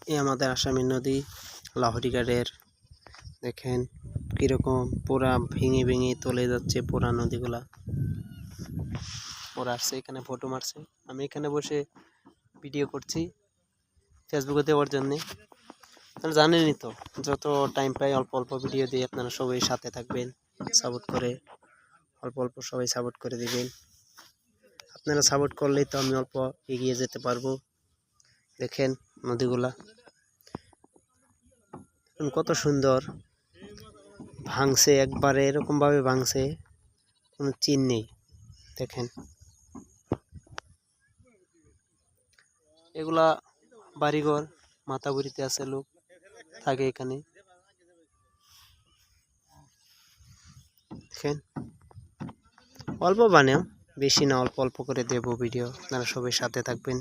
এই আমাদের আসামি নদী লাহড়িঘাটের দেখেন কিরকম পুরা ভেঙে ভেঙে চলে যাচ্ছে পুরা নদীগুলা। ওরা আসছে এখানে ফটো মারছে, আমি এখানে বসে ভিডিও করছি ফেসবুকে দেওয়ার জন্যে। আপনারা জানেনই তো, যত টাইম পাই অল্প অল্প ভিডিও দিয়ে আপনারা সবাই সাথে থাকবেন, সাপোর্ট করে অল্প অল্প সবাই সাপোর্ট করে দিবেন। আপনারা সাপোর্ট করলেই তো আমি অল্প এগিয়ে যেতে পারবো। দেখেন নদীগুলা কত সুন্দর ভাঙছে, একবারে এরকম ভাবে ভাঙছে, কোনো চিন নেই। দেখেন এগুলা বাড়িঘর, মাতাবুড়িতে আছে লোক থাকে এখানে। দেখেন অল্প বানাও, বেশি না, অল্প অল্প করে দেবো ভিডিও, আপনারা সবাই সাথে থাকবেন।